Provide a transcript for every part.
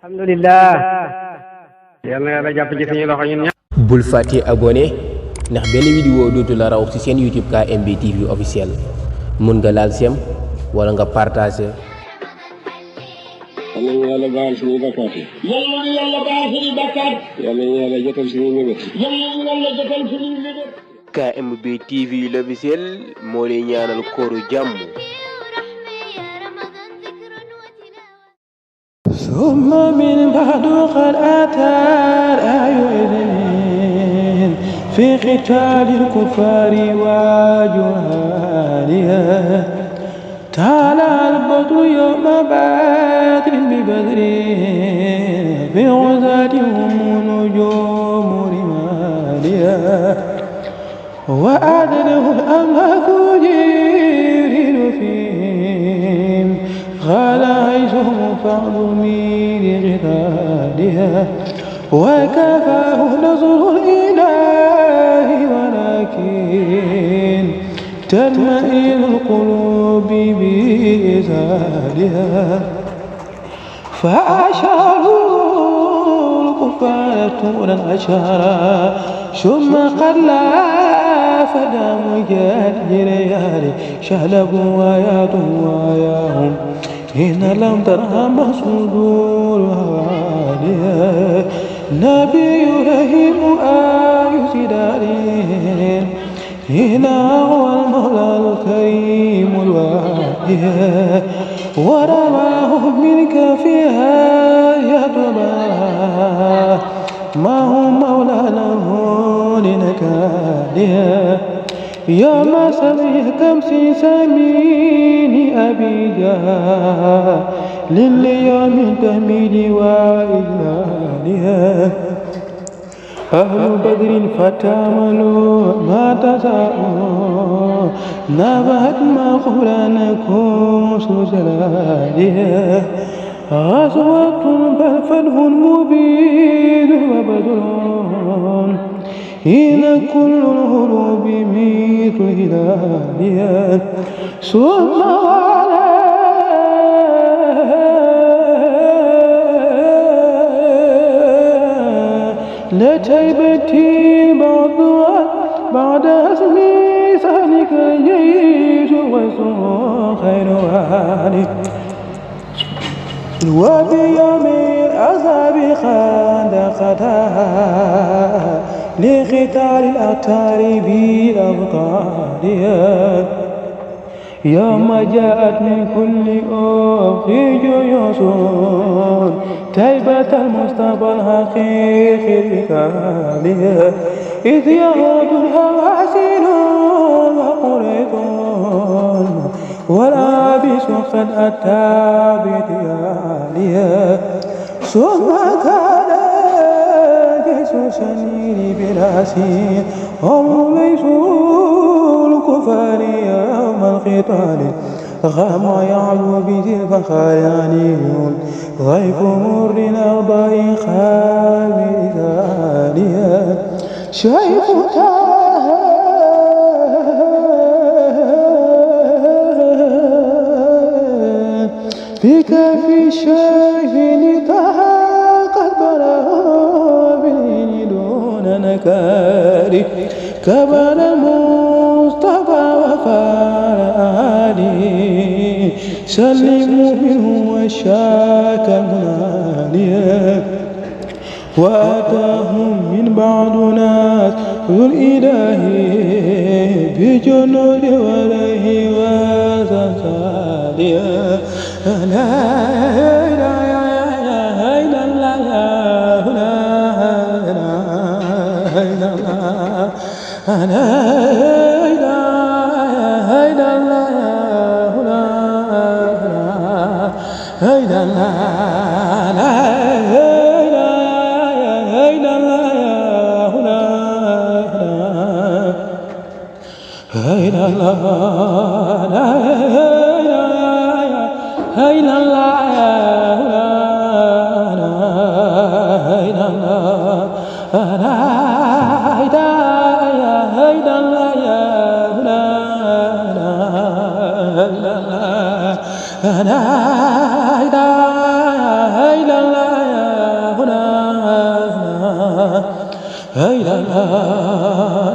alhamdulillah yàlla na yàlla jàpp ci suñu loxo ñun ñëpp. bul fàtte abonné ndax benn vidéo dootu la raw ci seen YouTube KMB TV officiel mun nga laal sem wala nga partager. yàlla na yàlla baal suñuy bakkaat yi. yàlla na yàlla baal suñuy bakkaat. yàlla na yàlla jotal suñuy mébét. yàlla na yàlla jotal suñuy mébét. KMB TV l'officiel moo lay ñaanal kooru jàmm. ثم من بعد قد أتى الآي إذن في قتال الكفار وجهالها تعالى البدر يوم بدر ببدر في غزاتهم نجوم رمالها وأذنه الأملاك جبريل فيهم قال عيشهم فاعظمي لغدادها وكفاه نصر الإله ولكن تطمئن القلوب بإزالها فأشاروا الكفار طولا أشارا ثم قلا فدام جريان شهلكم وآياتهم وآياهم إن لم ترهم صدور هوانها نبي رحيم آي سدارين هنا هو المولى الكريم الواهي ورماه منك فيها يتبارا ما هو مولى له لنكالها يوم سميه كمسي سمين أبي جاه لليوم تهميد وإذلالها أهل بدر فتعملوا ما تساءوا نبهت ما قرانكم سجلالها غزوة بل فله مبين وبدر هنا كل الهروب مثل هلالها ثم لتيبتي بعضها بعد اسمي ذلك الجيش وسوء خير والي وبيوم العذاب خندقتها لقتال الأقطار بأبطالها يوم جاءت من كل أخ جيوش تيبة المصطفى الحقيقي بكالها إذ يعود الهواسين وقريب والعابس قد أتى بديالها ثم كان جيش سنين براسين هم ليسوا الكفار يوم القتال غام يعلو به الفخار عليهم ضيف مر أرضاء خامل ثانيا شيخ بك في الشيخ لتحقق بلا بين دون نكاري كبر مصطفى وفارالي سلموا منه وشاك المنالي وأتاهم من بعد ناس ذو الإله بجنود وله وزنساليا لا إله إلا الله لا إله إلا الله لا إله إلا الله لا إله إلا الله لا إله إلا الله لا إله إلا الله لا إلا الله لا إله إلا الله لا إله إلا الله hey la la,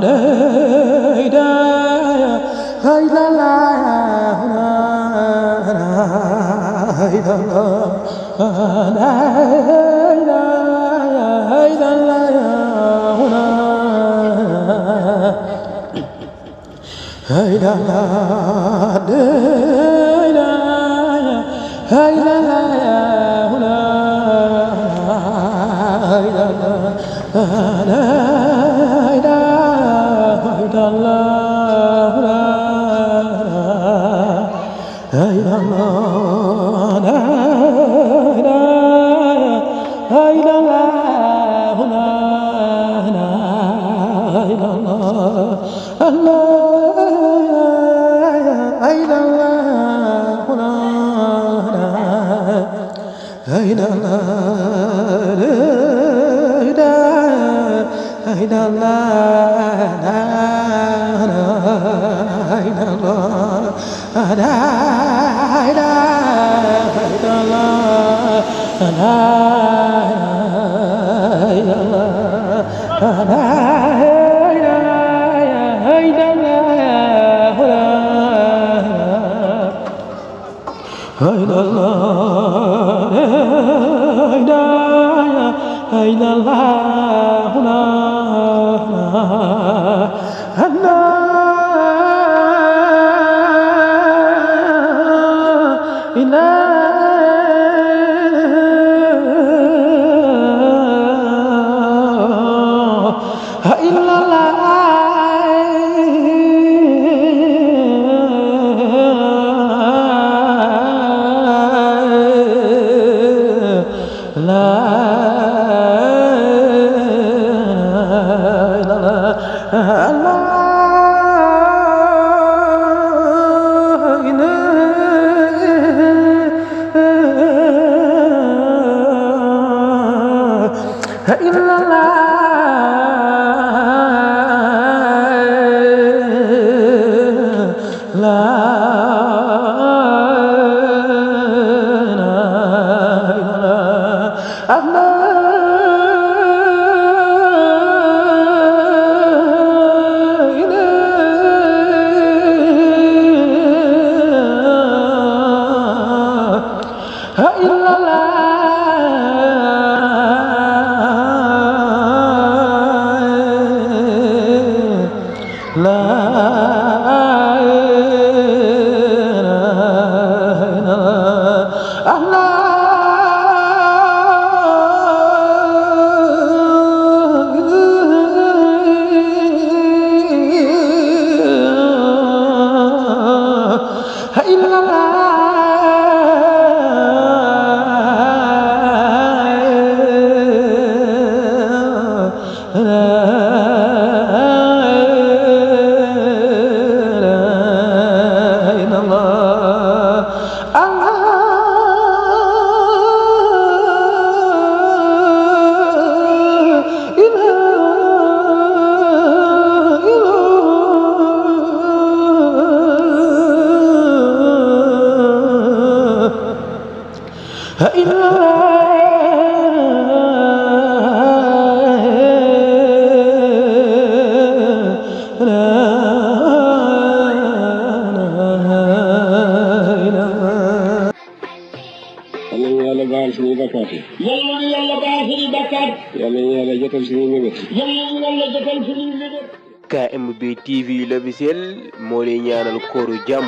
hey da, hey la la, hey la la, hey la la, hey la la, hey la la, KMB TV l'officiel moo lay ñaanal kooru jàmm